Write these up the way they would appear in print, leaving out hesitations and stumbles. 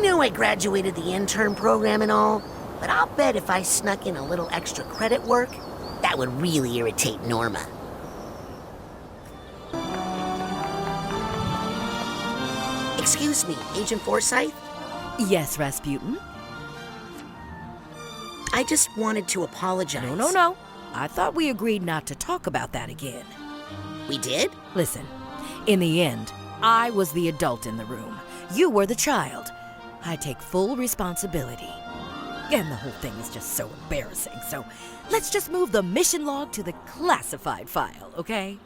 know I graduated the intern program and all, but I'll bet if I snuck in a little extra credit work, that would really irritate Norma. Excuse me, Agent Forsyth? Yes, Rasputin? I just wanted to apologize. No. I thought we agreed not to talk about that again. We did? Listen, in the end, I was the adult in the room. You were the child. I take full responsibility. And the whole thing is just so embarrassing, so let's just move the mission log to the classified file, okay?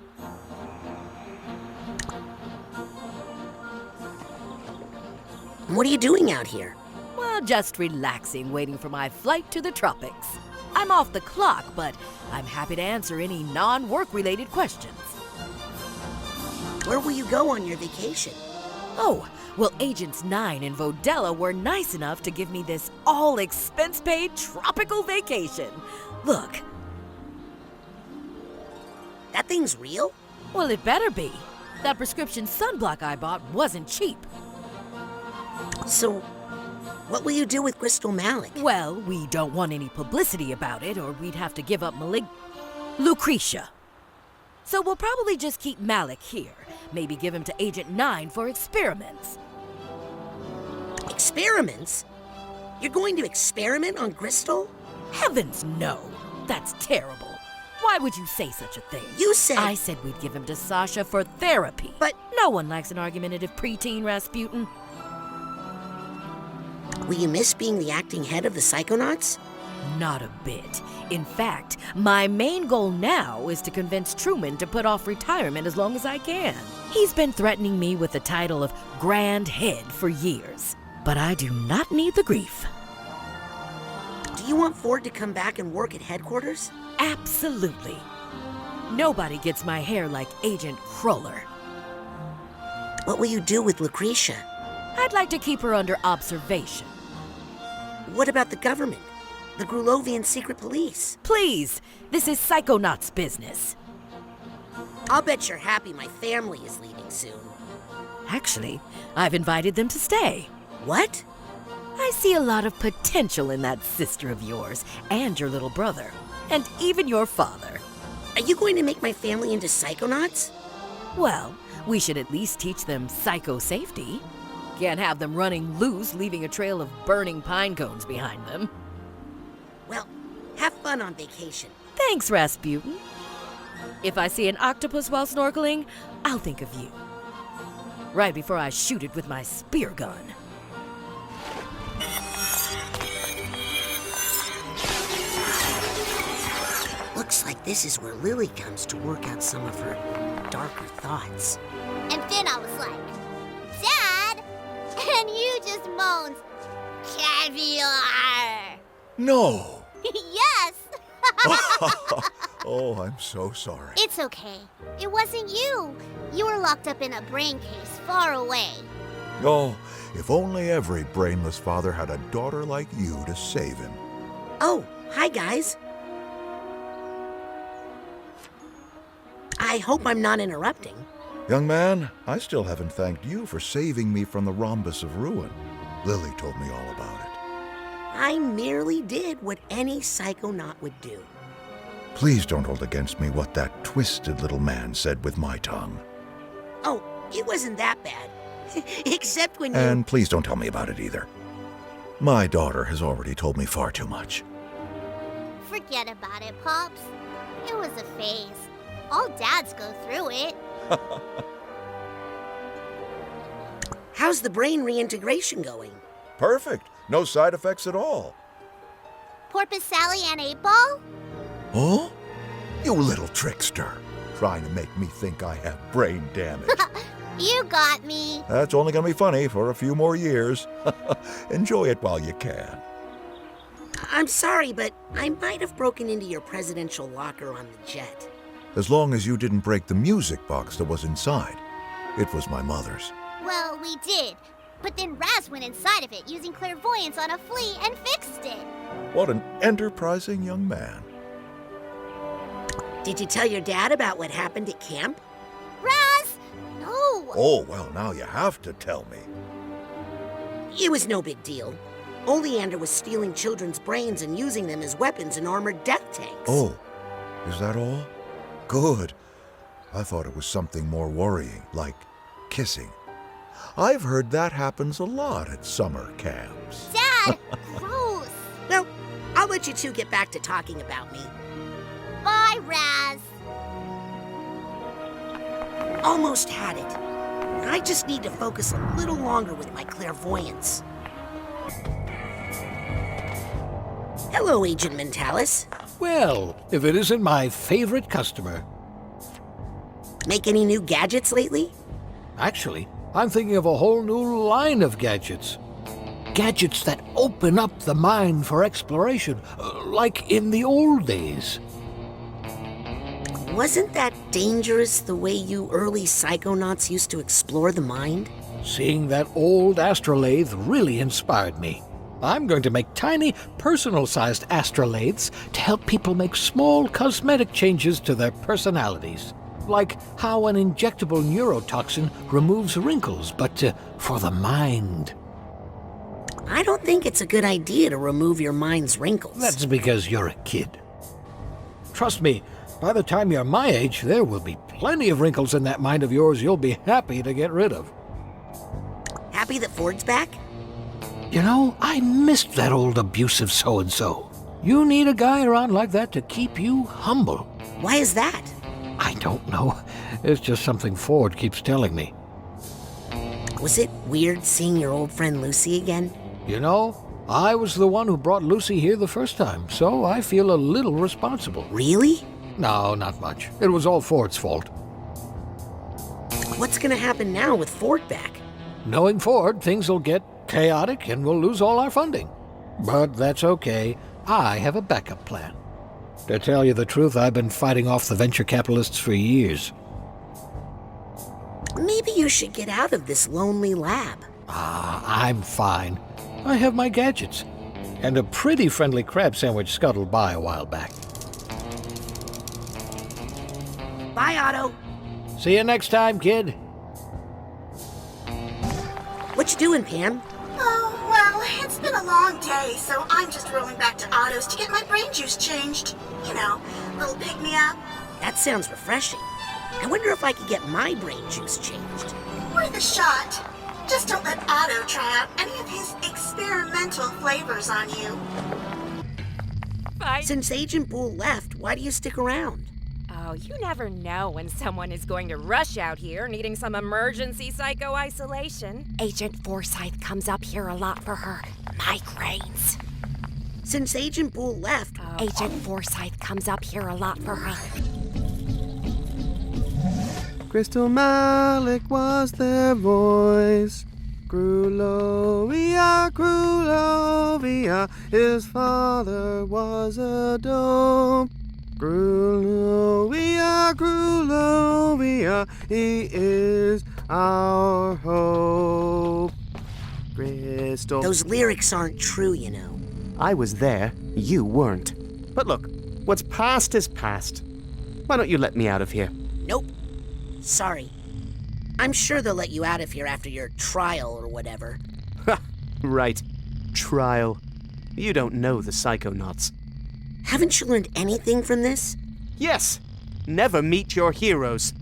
What are you doing out here? Well, just relaxing, waiting for my flight to the tropics. I'm off the clock, but I'm happy to answer any non-work-related questions. Where will you go on your vacation? Oh, well, Agents 9 and Vodella were nice enough to give me this all-expense-paid tropical vacation. Look. That thing's real? Well, it better be. That prescription sunblock I bought wasn't cheap. So, what will you do with Crystal Malik? Well, we don't want any publicity about it, or we'd have to give up Lucretia. So we'll probably just keep Malik here. Maybe give him to Agent 9 for experiments. Experiments? You're going to experiment on Crystal? Heavens no! That's terrible. Why would you say such a thing? You said... I said we'd give him to Sasha for therapy. But... No one likes an argumentative preteen, Rasputin. Will you miss being the acting head of the Psychonauts? Not a bit. In fact, my main goal now is to convince Truman to put off retirement as long as I can. He's been threatening me with the title of Grand Head for years, but I do not need the grief. Do you want Ford to come back and work at headquarters? Absolutely. Nobody gets my hair like Agent Cruller. What will you do with Lucretia? I'd like to keep her under observation. What about the government? The Grulovian secret police? Please, this is Psychonauts business. I'll bet you're happy my family is leaving soon. Actually, I've invited them to stay. What? I see a lot of potential in that sister of yours, and your little brother, and even your father. Are you going to make my family into Psychonauts? Well, we should at least teach them psycho-safety. Can't have them running loose, leaving a trail of burning pine cones behind them. Well, have fun on vacation. Thanks, Rasputin. If I see an octopus while snorkeling, I'll think of you. Right before I shoot it with my spear gun. Looks like this is where Lily comes to work out some of her darker thoughts. And then I was like, Dad! And you just moans, caviar! No! Yes! Oh, I'm so sorry. It's okay. It wasn't you. You were locked up in a brain case far away. Oh, if only every brainless father had a daughter like you to save him. Oh, hi guys. I hope I'm not interrupting. Young man, I still haven't thanked you for saving me from the rhombus of ruin. Lily told me all about it. I merely did what any psychonaut would do. Please don't hold against me what that twisted little man said with my tongue. Oh, it wasn't that bad. Except when you... And please don't tell me about it either. My daughter has already told me far too much. Forget about it, Pops. It was a phase. All dads go through it. How's the brain reintegration going? Perfect. No side effects at all. Porpoise Sally and 8-Ball? Oh? You little trickster. Trying to make me think I have brain damage. You got me. That's only going to be funny for a few more years. Enjoy it while you can. I'm sorry, but I might have broken into your presidential locker on the jet. As long as you didn't break the music box that was inside. It was my mother's. Well, we did. But then Raz went inside of it using clairvoyance on a flea and fixed it. What an enterprising young man. Did you tell your dad about what happened at camp? Raz! No! Oh, well, now you have to tell me. It was no big deal. Oleander was stealing children's brains and using them as weapons in armored death tanks. Oh, is that all? Good. I thought it was something more worrying, like kissing. I've heard that happens a lot at summer camps. Dad! Gross! Well, I'll let you two get back to talking about me. Bye, Raz! Almost had it. I just need to focus a little longer with my clairvoyance. Hello, Agent Mentalis. Well, if it isn't my favorite customer. Make any new gadgets lately? Actually, I'm thinking of a whole new line of gadgets. Gadgets that open up the mind for exploration, like in the old days. Wasn't that dangerous the way you early Psychonauts used to explore the mind? Seeing that old astrolabe really inspired me. I'm going to make tiny, personal-sized astrolabes to help people make small cosmetic changes to their personalities. Like how an injectable neurotoxin removes wrinkles, but for the mind. I don't think it's a good idea to remove your mind's wrinkles. That's because you're a kid. Trust me, by the time you're my age, there will be plenty of wrinkles in that mind of yours you'll be happy to get rid of. Happy that Ford's back? You know, I missed that old abusive so-and-so. You need a guy around like that to keep you humble. Why is that? I don't know. It's just something Ford keeps telling me. Was it weird seeing your old friend Lucy again? You know, I was the one who brought Lucy here the first time, so I feel a little responsible. Really? No, not much. It was all Ford's fault. What's gonna happen now with Ford back? Knowing Ford, things will get chaotic and we'll lose all our funding. But that's okay. I have a backup plan. To tell you the truth, I've been fighting off the venture capitalists for years. Maybe you should get out of this lonely lab. I'm fine. I have my gadgets. And a pretty friendly crab sandwich scuttled by a while back. Bye, Otto. See you next time, kid. What you doing, Pam? Oh, well, it's been a long day, so I'm just rolling back to Otto's to get my brain juice changed. You know, little pick-me-up. That sounds refreshing. I wonder if I could get my brain juice changed. Worth a shot. Just don't let Otto try out any of his experimental flavors on you. Bye. Since Agent Bull left, why do you stick around? Oh, you never know when someone is going to rush out here needing some emergency psycho-isolation. Agent Forsyth comes up here a lot for her migraines. Since Agent Bull left, Agent Forsyth comes up here a lot for her. Crystal Malik was their voice. Grulovia, his father was a dope. Grulovia, he is our hope. Crystal. those lyrics aren't true, you know. I was there, you weren't. But look, what's past is past. Why don't you let me out of here? Nope. Sorry. I'm sure they'll let you out of here after your trial or whatever. Ha! Right. Trial. You don't know the Psychonauts. Haven't you learned anything from this? Yes! Never meet your heroes.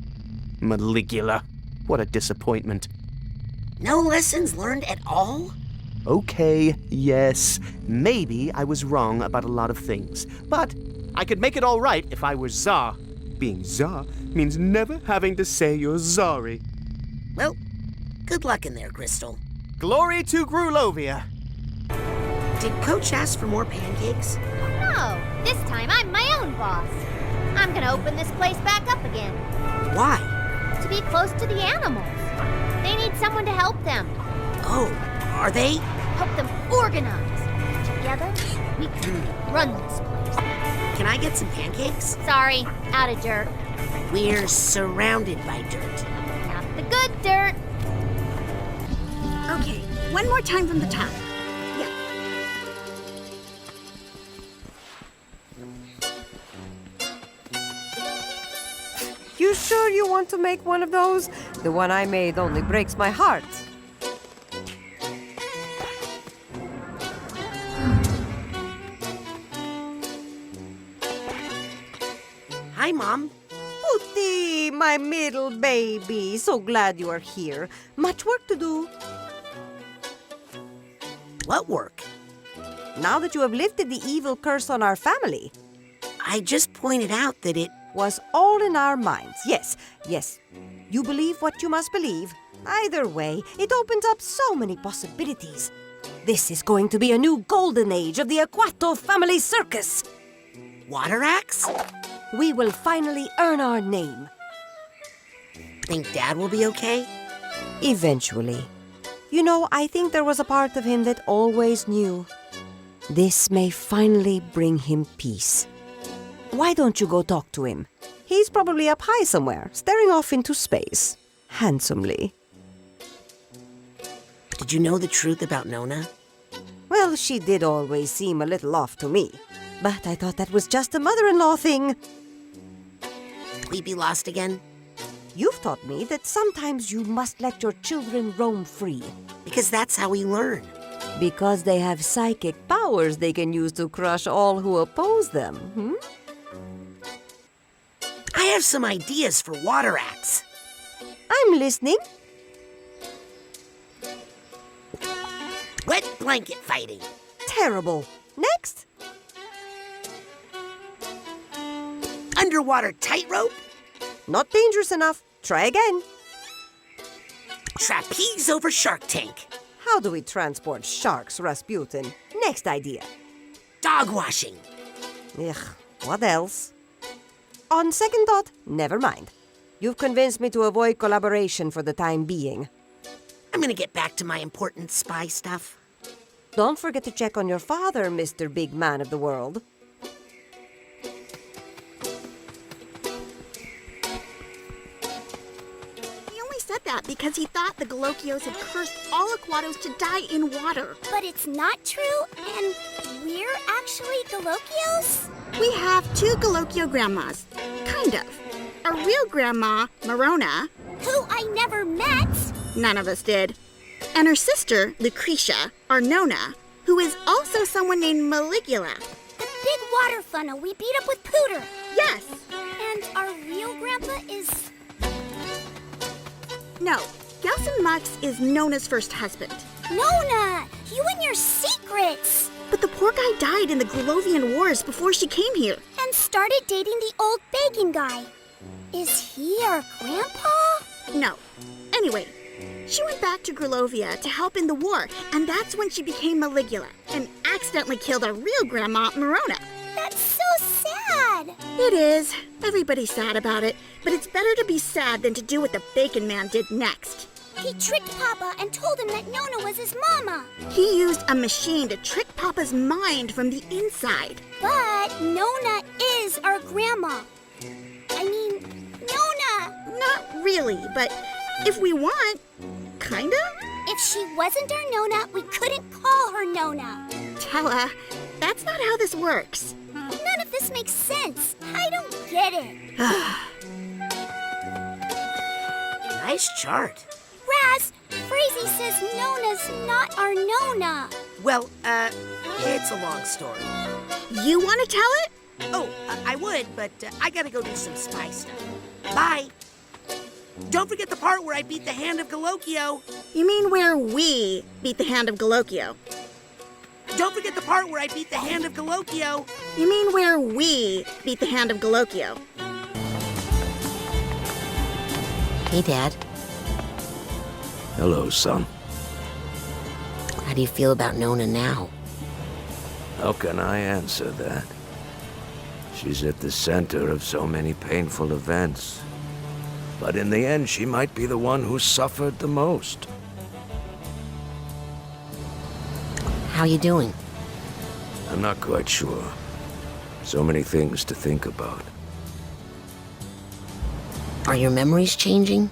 Maligula. What a disappointment. No lessons learned at all? Okay, yes. Maybe I was wrong about a lot of things. But I could make it all right if I were Tsar. Being Tsar means never having to say you're sorry. Well, good luck in there, Crystal. Glory to Grulovia! Did Coach ask for more pancakes? No, this time I'm my own boss. I'm gonna open this place back up again. Why? To be close to the animals. They need someone to help them. Oh, are they? Help them organize. Together, we can run this place. Can I get some pancakes? Sorry, out of dirt. We're surrounded by dirt. Not the good dirt. Okay, one more time from the top. Yeah. You sure you want to make one of those? The one I made only breaks my heart. Mom. Puti, my middle baby. So glad you are here. Much work to do. What work? Now that you have lifted the evil curse on our family, I just pointed out that it... was all in our minds. Yes, yes. You believe what you must believe. Either way, it opens up so many possibilities. This is going to be a new golden age of the Aquato family circus. Water axe? We will finally earn our name. Think Dad will be okay? Eventually. You know, I think there was a part of him that always knew. This may finally bring him peace. Why don't you go talk to him? He's probably up high somewhere, staring off into space. Handsomely. Did you know the truth about Nona? Well, she did always seem a little off to me. But I thought that was just a mother-in-law thing. We be lost again? You've taught me that sometimes you must let your children roam free. Because that's how we learn. Because they have psychic powers they can use to crush all who oppose them, I have some ideas for water axe. I'm listening. Wet blanket fighting. Terrible. Next. Underwater tightrope. Not dangerous enough. Try again. Trapeze over shark tank. How do we transport sharks, Rasputin? Next idea. Dog washing. Ugh, what else? On second thought, never mind. You've convinced me to avoid collaboration for the time being. I'm gonna get back to my important spy stuff. Don't forget to check on your father, Mr. Big Man of the World. He only said that because he thought the Gallokios had cursed all Aquatos to die in water. But it's not true, and we're actually Gallokios? We have two Gallokio grandmas. Kind of. Our real grandma, Morona, Who I never met? none of us did. And her sister, Lucretia, or Nona, who is also someone named Maligula. The big water funnel we beat up with Pooter. Yes! And our real grandpa is... No, Gelson Mux is Nona's first husband. Nona! You and your secrets! But the poor guy died in the Grulovian Wars before she came here. And started dating the old bacon guy. Is he our grandpa? No. Anyway, she went back to Grulovia to help in the war, and that's when she became Maligula and accidentally killed our real grandma, Morona. That's so sad. It is. Everybody's sad about it, but it's better to be sad than to do what the Bacon Man did next. He tricked Papa and told him that Nona was his mama. He used a machine to trick Papa's mind from the inside. But Nona is our grandma. I mean, Nona! Not really, but if we want, kinda? If she wasn't our Nona, we couldn't call her Nona. Tella, that's not how this works. None of this makes sense. I don't get it. Nice chart. Raz, Frazee says Nona's not our Nona. Well, it's a long story. You want to tell it? Oh, I would, but I gotta go do some spy stuff. Bye. Don't forget the part where I beat the hand of Gallokio. You mean where we beat the hand of Gallokio? Don't forget the part where I beat the hand of Gallokio. You mean where we beat the hand of Gallokio? Hey, Dad. Hello, son. How do you feel about Nona now? How can I answer that? She's at the center of so many painful events. But in the end, she might be the one who suffered the most. How you doing? I'm not quite sure. So many things to think about. Are your memories changing?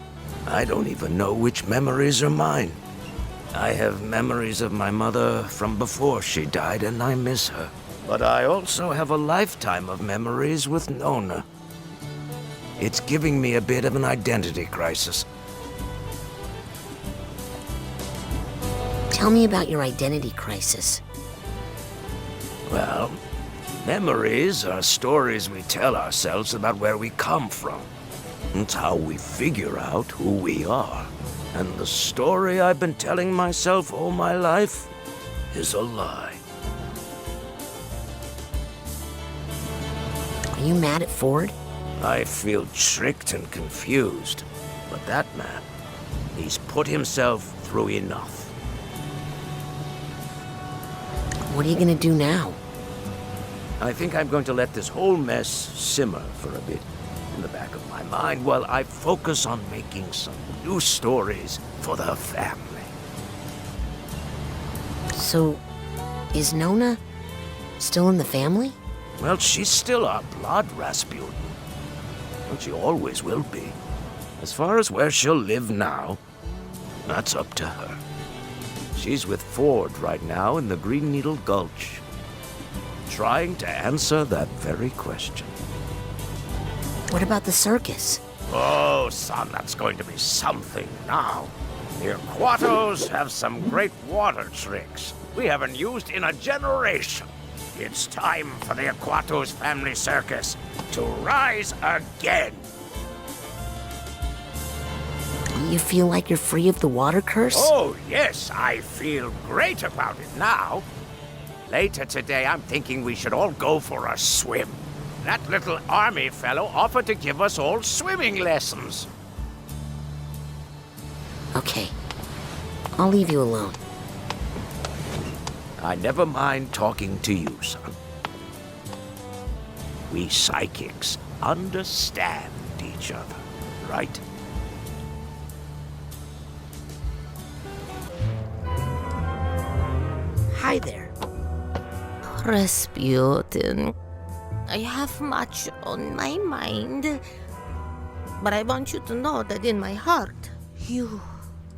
I don't even know which memories are mine. I have memories of my mother from before she died, and I miss her. But I also have a lifetime of memories with Nona. It's giving me a bit of an identity crisis. Tell me about your identity crisis. Well, Memories are stories we tell ourselves about where we come from. It's how we figure out who we are. And the story I've been telling myself all my life is a lie. Are you mad at Ford? I feel tricked and confused. But that man, he's put himself through enough. What are you gonna do now? I think I'm going to let this whole mess simmer for a bit in the back of my mind while I focus on making some new stories for the family. So, is Nona still in the family? Well, she's still our blood, Rasputin. And she always will be. As far as where she'll live now, that's up to her. She's with Ford right now in the Green Needle Gulch, trying to answer that very question. What about the circus? Oh, son, that's going to be something now. The Aquatos have some great water tricks we haven't used in a generation. It's time for the Aquatos family circus to rise again. You feel like you're free of the water curse? Oh, yes, I feel great about it now. Later today, I'm thinking we should all go for a swim. That little army fellow offered to give us all swimming lessons. Okay. I'll leave you alone. I never mind talking to you, son. We psychics understand each other, right? Hi there. Rasputin, I have much on my mind, but I want you to know that in my heart, you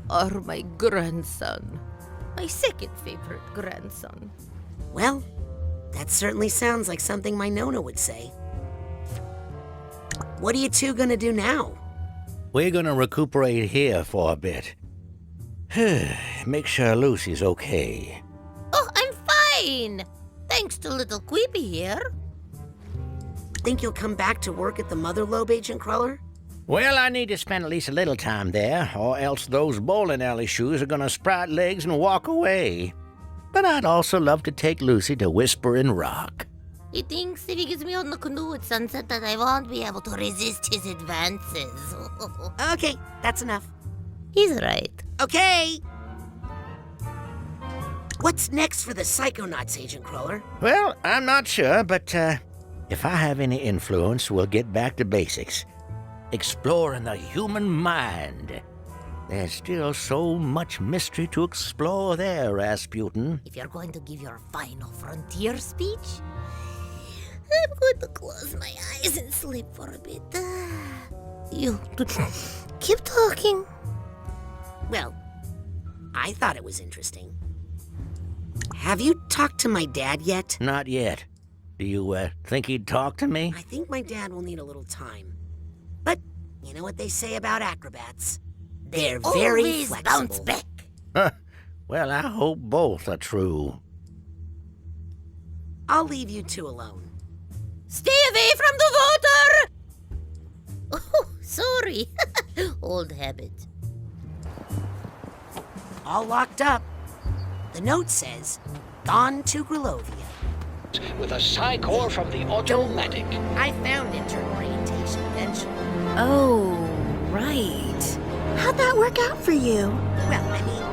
are my grandson. My second favorite grandson. Well, that certainly sounds like something my Nona would say. What are you two gonna do now? We're gonna recuperate here for a bit. Make sure Lucy's okay. Oh, I'm fine! Thanks to little Queepy here. Think you'll come back to work at the Mother Lobe, Agent Cruller? Well, I need to spend at least a little time there, or else those bowling alley shoes are gonna sprout legs and walk away. But I'd also love to take Lucy to Whispering Rock. He thinks if he gets me on the canoe at sunset that I won't be able to resist his advances. Okay, that's enough. He's right. Okay! What's next for the Psychonauts, Agent Cruller? Well, I'm not sure, but if I have any influence, we'll get back to basics. Exploring the human mind. There's still so much mystery to explore there, Rasputin. If you're going to give your final frontier speech, I'm going to close my eyes and sleep for a bit. You keep talking. Well, I thought it was interesting. Have you talked to my dad yet? Not yet. Do you think he'd talk to me? I think my dad will need a little time. But you know what they say about acrobats? They're very always flexible. Bounce back. Well, I hope both are true. I'll leave you two alone. Stay away from the water! Oh, sorry. Old habit. All locked up. The note says, gone to Grilovia. With a psych ore from the automatic. I found intern orientation eventually. Oh, right. How'd that work out for you? Well, I mean,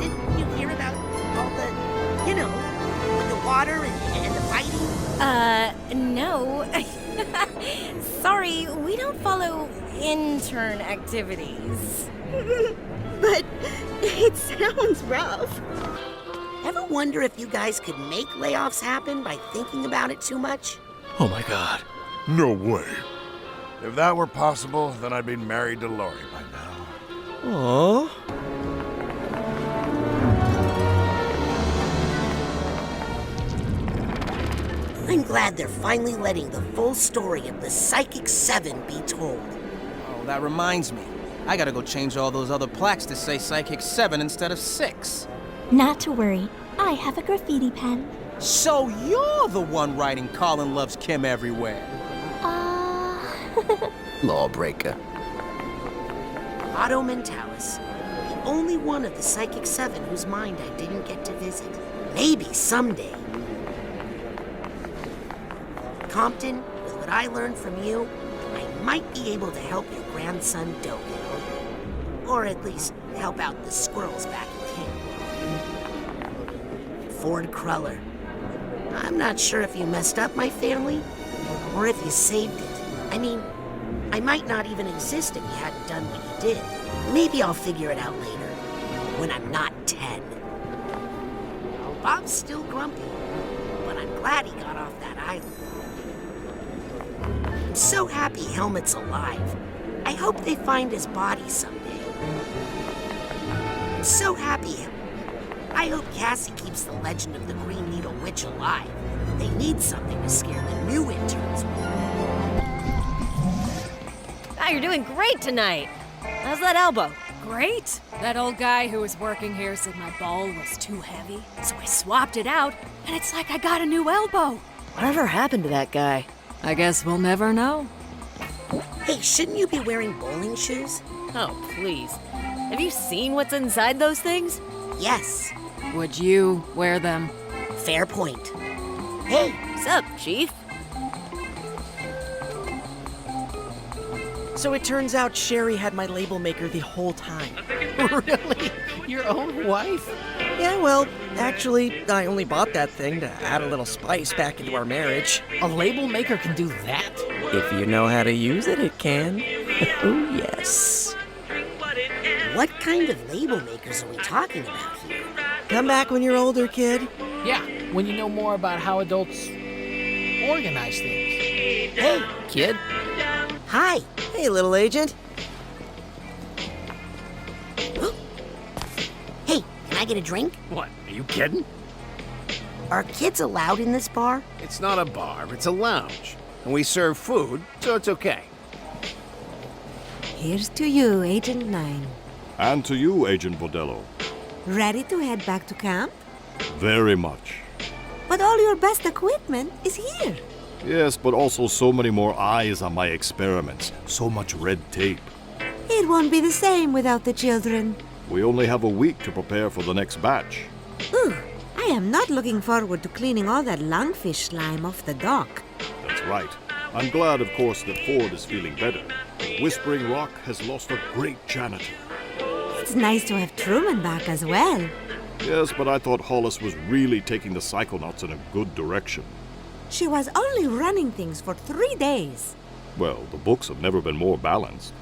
didn't you hear about all the, with the water and the fighting? No. Sorry, we don't follow intern activities. But it sounds rough. Ever wonder if you guys could make layoffs happen by thinking about it too much? Oh my God. No way. If that were possible, then I'd be married to Lori by now. Oh. I'm glad they're finally letting the full story of the Psychic 7 be told. Oh, that reminds me. I gotta go change all those other plaques to say Psychic 7 instead of 6. Not to worry. I have a graffiti pen. So you're the one writing Colin loves Kim everywhere. Lawbreaker. Otto Mentalis, the only one of the Psychic Seven whose mind I didn't get to visit. Maybe someday. Compton, with what I learned from you, I might be able to help your grandson Dogen. Or at least help out the squirrels back in camp. Ford Cruller. I'm not sure if you messed up my family, or if you saved it. I mean, I might not even exist if you hadn't done what you did. Maybe I'll figure it out later, when I'm not 10. Bob's still grumpy, but I'm glad he got off that island. I'm so happy Helmet's alive. I hope they find his body someday. I'm so happy. I hope Cassie keeps the legend of the Green Needle Witch alive. They need something to scare the new interns with. Ah, you're doing great tonight. How's that elbow? Great. That old guy who was working here said my ball was too heavy, so I swapped it out, and it's like I got a new elbow. Whatever happened to that guy? I guess we'll never know. Hey, shouldn't you be wearing bowling shoes? Oh, please. Have you seen what's inside those things? Yes. Would you wear them? Fair point. Hey, what's up, Chief? So it turns out Sherry had my label maker the whole time. Really? Your own wife? Yeah, well, actually, I only bought that thing to add a little spice back into our marriage. A label maker can do that? If you know how to use it, it can. Oh, yes. What kind of label makers are we talking about here? Come back when you're older, kid. Yeah, when you know more about how adults organize things. Hey, Kid? hi. Hey, little agent. Hey, can I get a drink? What, are you kidding? Are kids allowed in this bar? It's not a bar, it's a lounge. And we serve food, so it's okay. Here's to you, Agent 9. And to you, Agent Bordello. Ready to head back to camp? Very much. But all your best equipment is here. Yes, but also so many more eyes on my experiments. So much red tape. It won't be the same without the children. We only have a week to prepare for the next batch. Ooh, I am not looking forward to cleaning all that lungfish slime off the dock. That's right. I'm glad, of course, that Ford is feeling better. Whispering Rock has lost a great janitor. It's nice to have Truman back as well. Yes, but I thought Hollis was really taking the Psychonauts in a good direction. She was only running things for 3 days. Well, the books have never been more balanced.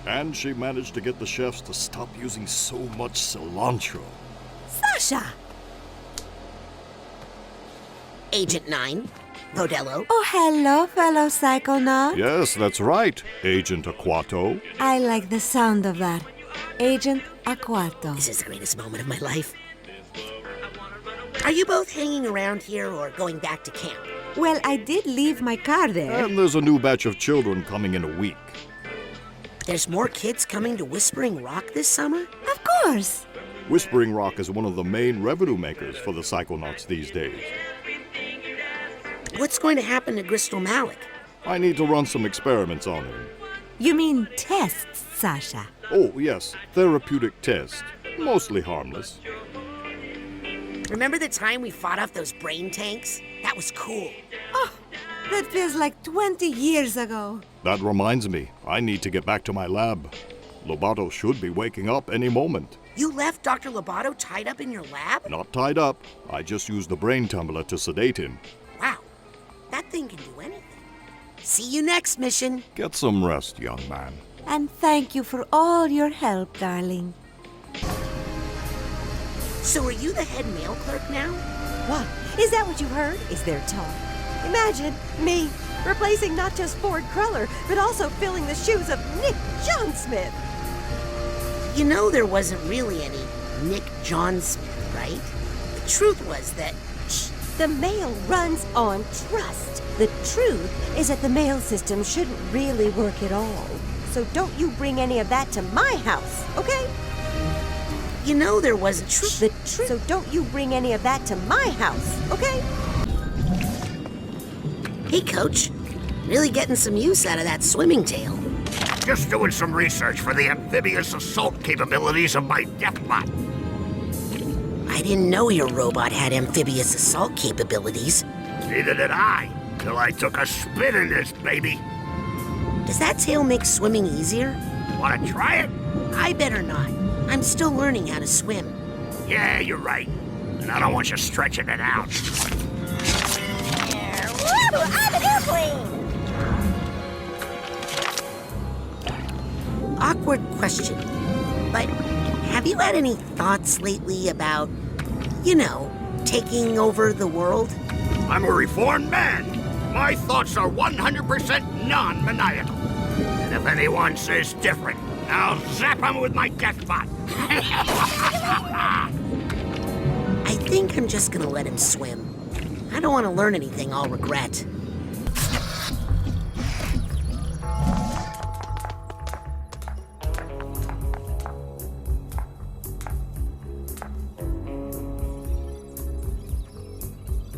And she managed to get the chefs to stop using so much cilantro. Sasha! Agent 9, Bordello. Oh, hello, fellow Psychonaut. Yes, that's right, Agent Aquato. I like the sound of that. Agent Aquato. This is the greatest moment of my life. Are you both hanging around here or going back to camp? Well, I did leave my car there. And there's a new batch of children coming in a week. There's more kids coming to Whispering Rock this summer? Of course. Whispering Rock is one of the main revenue makers for the Psychonauts these days. What's going to happen to Crystal Malik? I need to run some experiments on him. You mean tests, Sasha? Oh, yes, therapeutic test. Mostly harmless. Remember the time we fought off those brain tanks? That was cool. Oh, that feels like 20 years ago. That reminds me, I need to get back to my lab. Lobato should be waking up any moment. You left Dr. Lobato tied up in your lab? Not tied up. I just used the brain tumbler to sedate him. Wow, that thing can do anything. See you next mission. Get some rest, young man. And thank you for all your help, darling. So are you the head mail clerk now? What? Is that what you heard? Is there talk? Imagine me replacing not just Ford Cruller, but also filling the shoes of Nick John Smith. You know there wasn't really any Nick John Smith, right? The truth was that... The mail runs on trust. The truth is that the mail system shouldn't really work at all. So don't you bring any of that to my house, okay? You know there wasn't... The truth. So don't you bring any of that to my house, okay? Hey, Coach. Really getting some use out of that swimming tail. Just doing some research for the amphibious assault capabilities of my Deathbot. I didn't know your robot had amphibious assault capabilities. Neither did I, till I took a spin in this baby. Does that tail make swimming easier? Wanna try it? I better not. I'm still learning how to swim. Yeah, you're right. And I don't want you stretching it out. Woo! I'm an airplane! Awkward question, but have you had any thoughts lately about, taking over the world? I'm a reformed man. My thoughts are 100% non-maniacal. And if anyone says different, I'll zap him with my Deathbot. I think I'm just gonna let him swim. I don't want to learn anything I'll regret.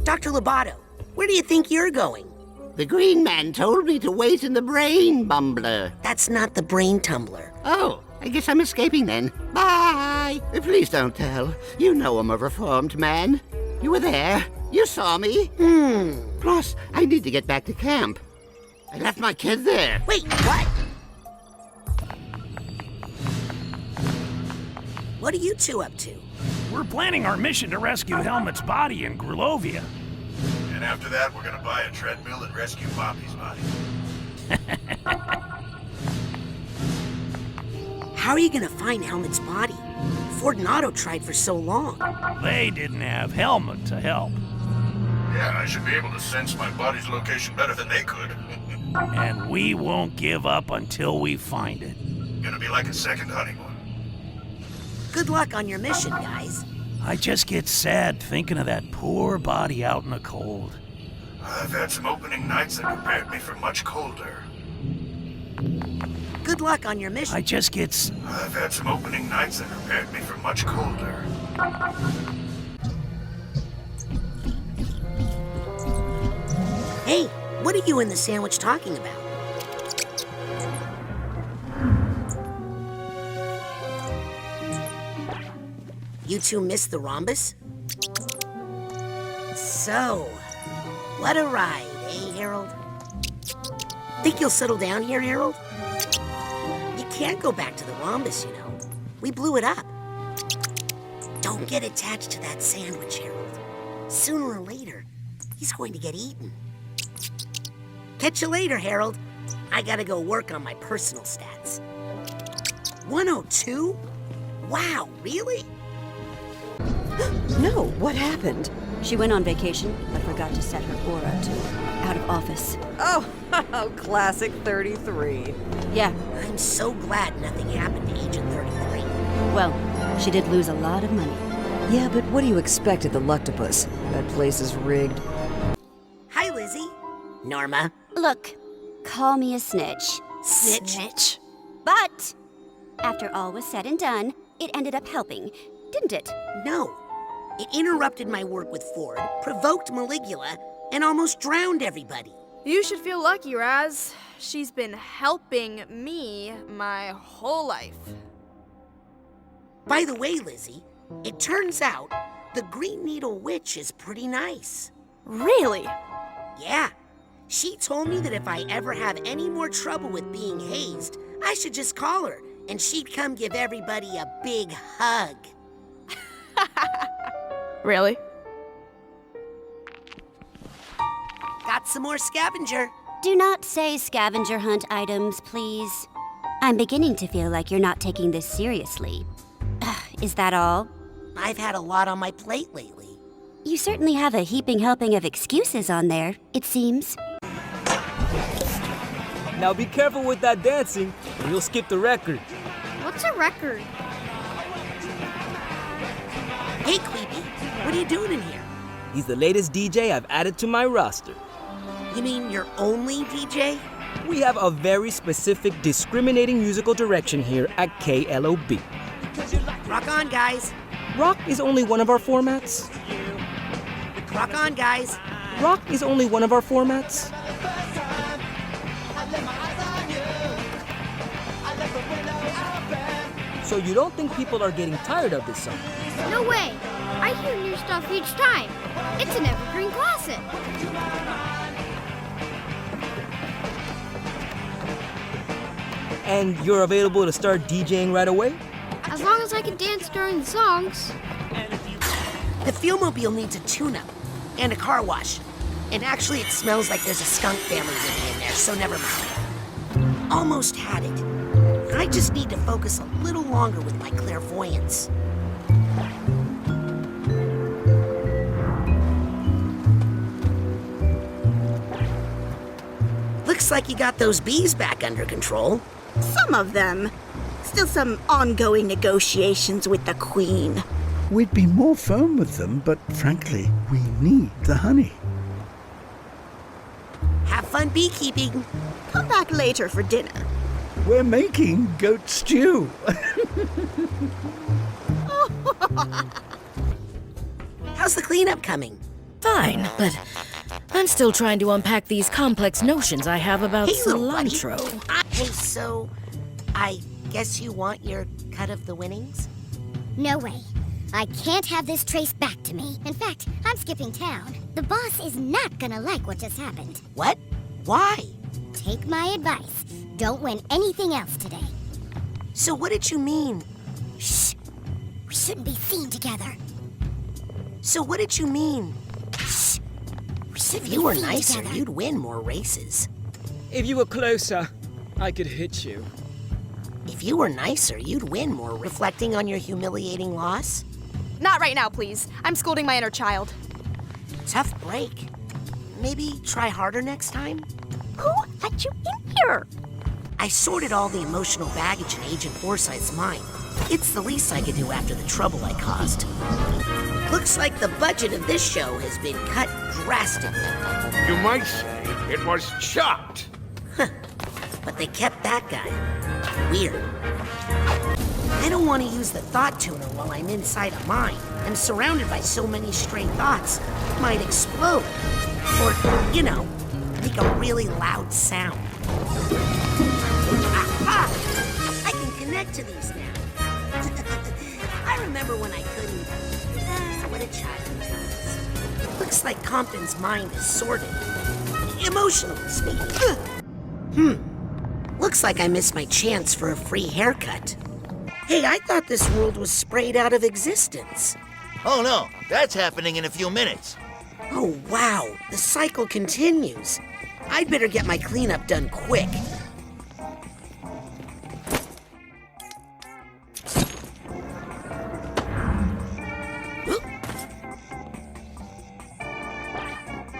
Dr. Lobato, where do you think you're going? The green man told me to wait in the brain bumbler. That's not the brain tumbler. Oh, I guess I'm escaping then. Bye! Please don't tell. You know I'm a reformed man. You were there. You saw me. Plus, I need to get back to camp. I left my kid there. Wait, what? What are you two up to? We're planning our mission to rescue Helmut's body in Grulovia. And after that, we're gonna buy a treadmill and rescue Poppy's body. How are you gonna find Helmut's body? Ford and Otto tried for so long. They didn't have Helmut to help. Yeah, I should be able to sense my body's location better than they could. And we won't give up until we find it. Gonna be like a second honeymoon. Good luck on your mission, guys. I just get sad thinking of that poor body out in the cold. I've had some opening nights that prepared me for much colder. Good luck on your mission. I've had some opening nights that prepared me for much colder. Hey, what are you in the sandwich talking about? You two missed the rhombus? So, what a ride, eh, Harold? Think you'll settle down here, Harold? You can't go back to the rhombus, you know. We blew it up. Don't get attached to that sandwich, Harold. Sooner or later, he's going to get eaten. Catch you later, Harold. I gotta go work on my personal stats. 102? Wow, really? No, what happened? She went on vacation, but forgot to set her aura to out of office. Oh, classic 33. Yeah. I'm so glad nothing happened to Agent 33. Well, she did lose a lot of money. Yeah, but what do you expect at the Luctopus? That place is rigged. Hi, Lizzie. Norma. Look, call me a snitch. Snitch? But after all was said and done, it ended up helping, didn't it? No. It interrupted my work with Ford, provoked Maligula, and almost drowned everybody. You should feel lucky, Raz. She's been helping me my whole life. By the way, Lizzie, it turns out the Green Needle Witch is pretty nice. Really? Yeah. She told me that if I ever have any more trouble with being hazed, I should just call her, and she'd come give everybody a big hug. Really? Got some more scavenger. Do not say scavenger hunt items, please. I'm beginning to feel like you're not taking this seriously. Is that all? I've had a lot on my plate lately. You certainly have a heaping helping of excuses on there, it seems. Now be careful with that dancing, or you'll skip the record. What's a record? Hey, Queepy, what are you doing in here? He's the latest DJ I've added to my roster. You mean your only DJ? We have a very specific discriminating musical direction here at KLOB. Rock on, guys. Rock is only one of our formats. Rock on, guys. rock is only one of our formats. So you don't think people are getting tired of this song? No way. I hear new stuff each time. It's an evergreen classic. And you're available to start DJing right away? As long as I can dance during the songs. The Fuelmobile needs a tune-up and a car wash. And actually, it smells like there's a skunk family living in there, so never mind. Almost had it. I just need to focus a little longer with my clairvoyance. Looks like you got those bees back under control. Some of them. Still some ongoing negotiations with the Queen. We'd be more firm with them, but frankly, we need the honey. Have fun beekeeping. Come back later for dinner. We're making goat stew. How's the cleanup coming? Fine, but I'm still trying to unpack these complex notions I have about cilantro. Hey, so I guess you want your cut of the winnings? No way. I can't have this traced back to me. In fact, I'm skipping town. The boss is not gonna like what just happened. What? Why? Take my advice. Don't win anything else today. So what did you mean? Shh. We shouldn't be seen together. So what did you mean? Shh. We shouldn't If you were be seen nicer, together. you'd win more races. If you were closer, I could hit you. If you were nicer, you'd win more, reflecting on your humiliating loss. Not right now, please. I'm scolding my inner child. Tough break. Maybe try harder next time? Who let you in here? I sorted all the emotional baggage in Agent Forsyth's mind. It's the least I could do after the trouble I caused. Looks like the budget of this show has been cut drastically. You might say it was chopped. But they kept that guy. Weird. I don't want to use the thought tuner while I'm inside a mine. I'm surrounded by so many stray thoughts, it might explode. Or, you know, make a really loud sound. Aha! I can connect to these now. I remember when I couldn't. What a child I was. Looks like Compton's mind is sorted. Emotionally speaking. Looks like I missed my chance for a free haircut. Hey, I thought this world was sprayed out of existence. Oh no, that's happening in a few minutes. Oh wow, the cycle continues. I'd better get my cleanup done quick.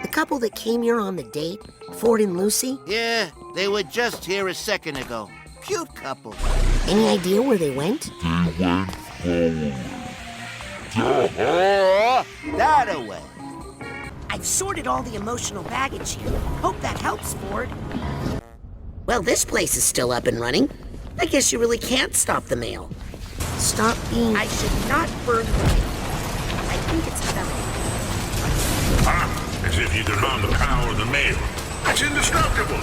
The couple that came here on the date, Ford and Lucy? Yeah, they were just here a second ago. Cute couple. Any idea where they went? That away. I've sorted all the emotional baggage here. Hope that helps, Ford. Well, this place is still up and running. I guess you really can't stop the mail. Stop being... I should not burn the mail. I think it's a felony. As if you could harm the power of the mail. That's indestructible.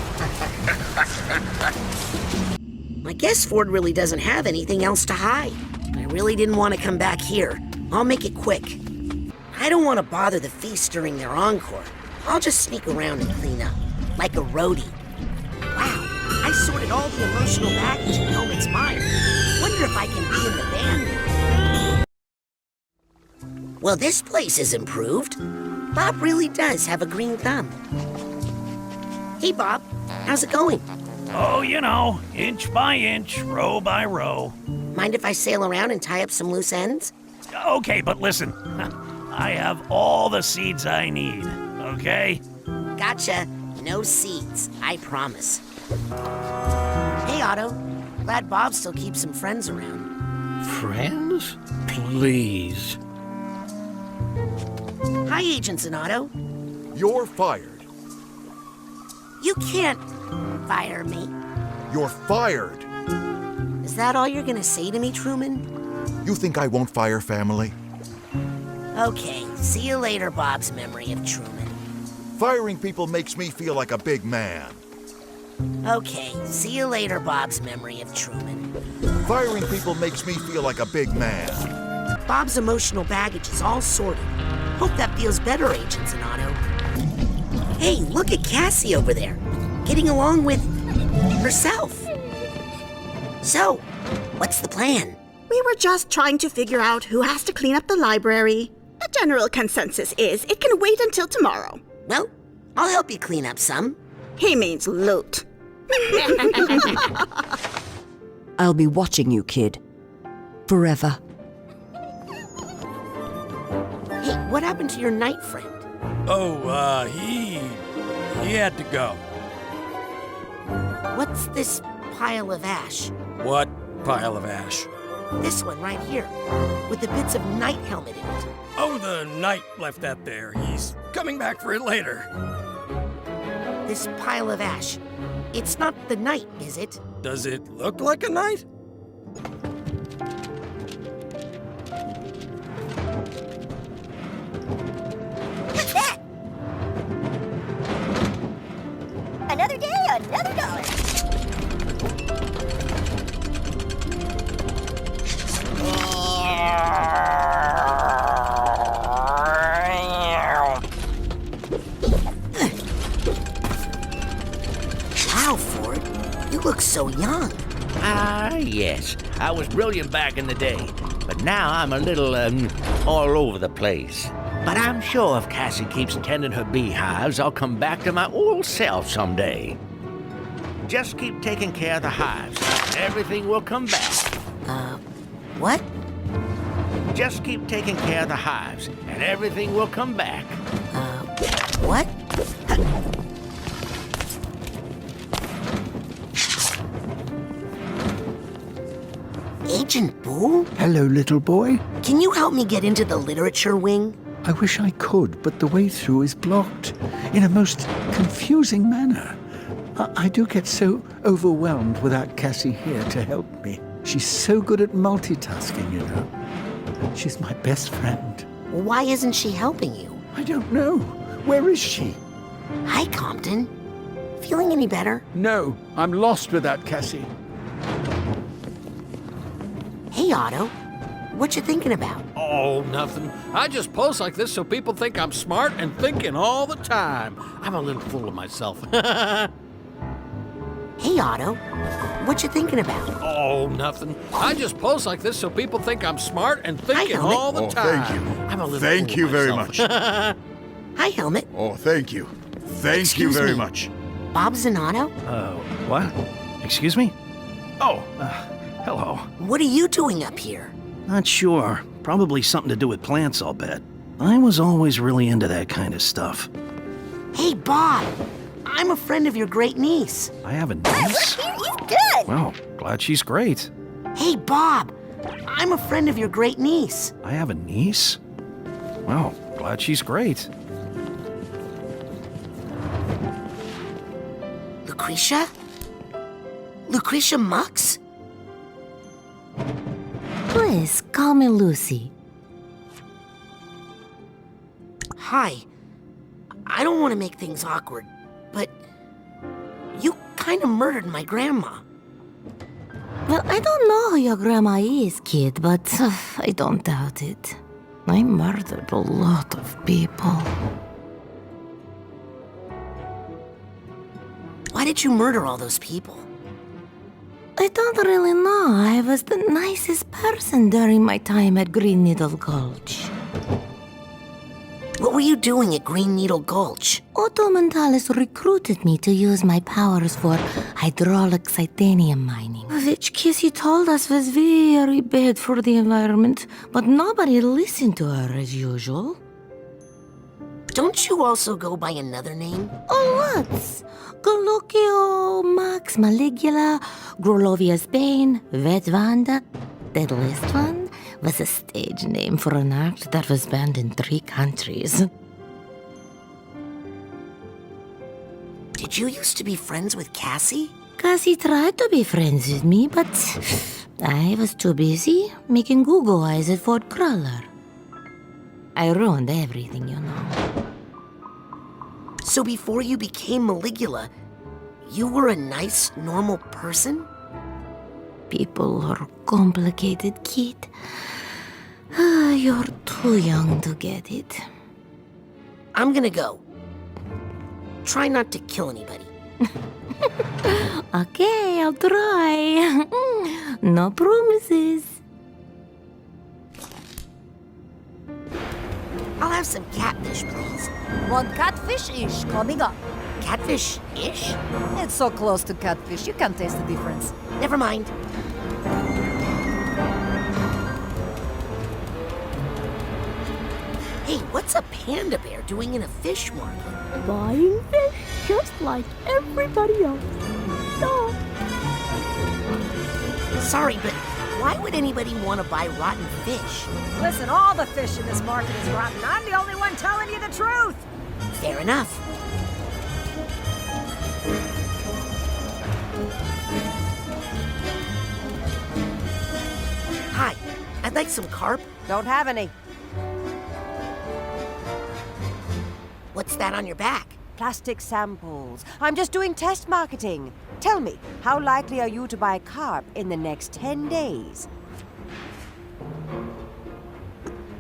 I guess Ford really doesn't have anything else to hide. I really didn't want to come back here. I'll make it quick. I don't want to bother the feast during their encore. I'll just sneak around and clean up, like a roadie. Wow, I sorted all the emotional baggage and home it's mine. Wonder if I can be in the band. Well, this place is improved. Bob really does have a green thumb. Hey, Bob, how's it going? Oh, you know, inch by inch, row by row. Mind if I sail around and tie up some loose ends? Okay, but listen, I have all the seeds I need, okay? Gotcha. No seeds, I promise. Hey, Otto. Glad Bob still keeps some friends around. Friends? Please. Hi, Agents and Otto. You're fired. You can't fire me. You're fired. Is that all you're gonna say to me, Truman? You think I won't fire family? Okay, see you later, Bob's memory of Truman. Firing people makes me feel like a big man. Okay, see you later, Bob's memory of Truman. Firing people makes me feel like a big man. Bob's emotional baggage is all sorted. Hope that feels better, Agent Zanato. Hey, look at Cassie over there, getting along with herself. So, what's the plan? We were just trying to figure out who has to clean up the library. The general consensus is it can wait until tomorrow. Well, I'll help you clean up some. He means loot. I'll be watching you, kid. Forever. Hey, what happened to your knight friend? Oh, he had to go. What's this pile of ash? What pile of ash? This one right here, with the bits of knight helmet in it. Oh, the knight left that there. He's coming back for it later. This pile of ash, it's not the knight, is it? Does it look like a knight? What's that? Another day, another dollar. Wow, Ford, you look so young. Yes. I was brilliant back in the day, but now I'm a little, all over the place. But I'm sure if Cassie keeps tending her beehives, I'll come back to my old self someday. Just keep taking care of the hives, and everything will come back. What? Just keep taking care of the hives, and everything will come back. What? Agent Boo? Hello, little boy. Can you help me get into the literature wing? I wish I could, but the way through is blocked in a most confusing manner. I do get so overwhelmed without Cassie here to help me. She's so good at multitasking, you know. She's my best friend. Why isn't she helping you? I don't know. Where is she? Hi, Compton. Feeling any better? No, I'm lost without Cassie. Hey, Otto. What you thinking about? Oh, nothing. I just post like this so people think I'm smart and thinking all the time. I'm a little full of myself. Hey, Otto. What you thinking about? Oh, nothing. I just post like this so people think I'm smart and thinking Helmet. all the time. Thank you. I'm a little Thank full you of very myself. much. Hi, Helmet. Oh, thank you. Thank you Excuse very me. much. Bob Zanato? What? Excuse me? Oh, hello. What are you doing up here? Not sure. Probably something to do with plants, I'll bet. I was always really into that kind of stuff. Hey, Bob. I'm a friend of your great niece. I have a niece? He's good. Well, glad she's great. Hey, Bob. I'm a friend of your great niece. I have a niece? Well, glad she's great. Lucretia? Lucretia Mux? Please, call me Lucy. Hi. I don't want to make things awkward, but you kind of murdered my grandma. Well, I don't know who your grandma is, kid, but I don't doubt it. I murdered a lot of people. Why did you murder all those people? I don't really know. I was the nicest person during my time at Green Needle Gulch. What were you doing at Green Needle Gulch? Otto Mentalis recruited me to use my powers for hydraulic titanium mining, which Kissy told us was very bad for the environment, but nobody listened to her as usual. Don't you also go by another name? Oh, what? Gallucio, Max Maligula, Grolovia Spain, Vetvanda. That last one was a stage name for an act that was banned in 3 countries. Did you used to be friends with Cassie? Cassie tried to be friends with me, but I was too busy making Google eyes at Fort Crawler. I ruined everything, you know. So before you became Maligula, you were a nice, normal person? People are complicated, kid. You're too young to get it. I'm gonna go. Try not to kill anybody. Okay, I'll try. No promises. I'll have some catfish, please. One catfish-ish coming up. Catfish-ish? It's so close to catfish, you can't taste the difference. Never mind. Hey, what's a panda bear doing in a fish market? Buying fish just like everybody else. Duh. Sorry, but why would anybody want to buy rotten fish? Listen, all the fish in this market is rotten. I'm the only one telling you the truth. Fair enough. Hi, I'd like some carp. Don't have any. What's that on your back? Plastic samples. I'm just doing test marketing. Tell me, how likely are you to buy carp in the next 10 days?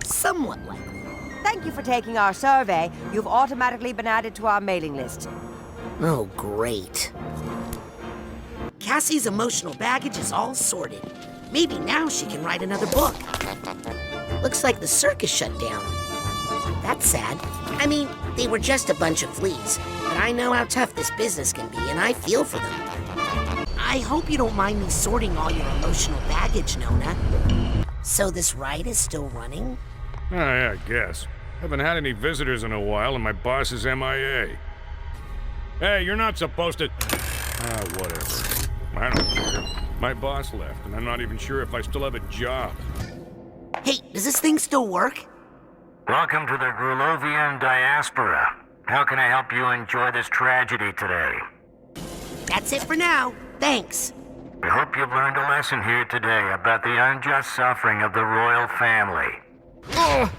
Somewhat likely. Thank you for taking our survey. You've automatically been added to our mailing list. Oh, great. Cassie's emotional baggage is all sorted. Maybe now she can write another book. Looks like the circus shut down. That's sad. I mean, they were just a bunch of fleas, but I know how tough this business can be, and I feel for them. I hope you don't mind me sorting all your emotional baggage, Nona. So this ride is still running? Oh, yeah, I guess. Haven't had any visitors in a while, and my boss is MIA. Hey, you're not supposed to... whatever. I don't care. My boss left, and I'm not even sure if I still have a job. Hey, does this thing still work? Welcome to the Grulovian diaspora. How can I help you enjoy this tragedy today? That's it for now. Thanks. I hope you've learned a lesson here today about the unjust suffering of the royal family. Oh!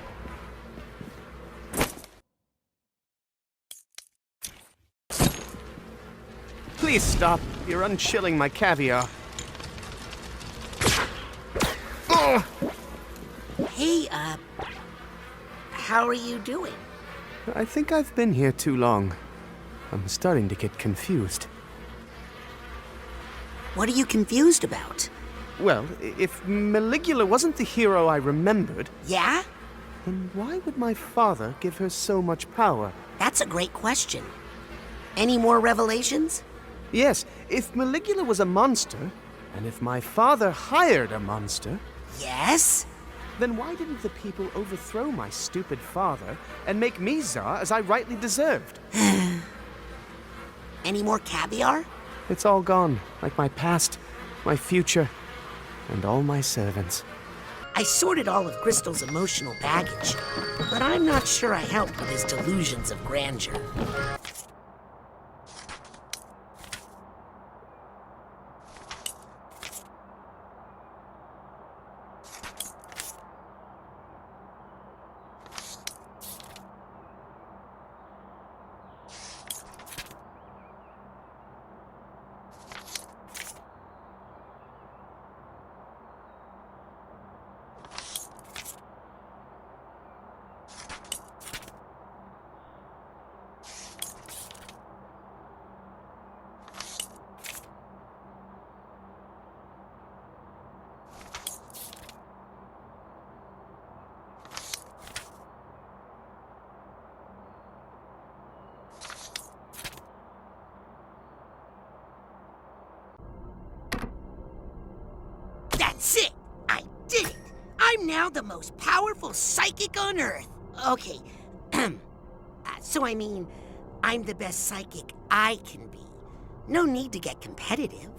Please stop. You're unchilling my caviar. Oh! Hey, how are you doing? I think I've been here too long. I'm starting to get confused. What are you confused about? Well, if Maligula wasn't the hero I remembered... Yeah? Then why would my father give her so much power? That's a great question. Any more revelations? Yes, if Maligula was a monster, and if my father hired a monster... Yes? Then why didn't the people overthrow my stupid father and make me Tsar as I rightly deserved? Any more caviar? It's all gone, like my past, my future, and all my servants. I sorted all of Crystal's emotional baggage, but I'm not sure I helped with his delusions of grandeur. That's it! I did it! I'm now the most powerful psychic on Earth. Okay, so I mean, I'm the best psychic I can be. No need to get competitive.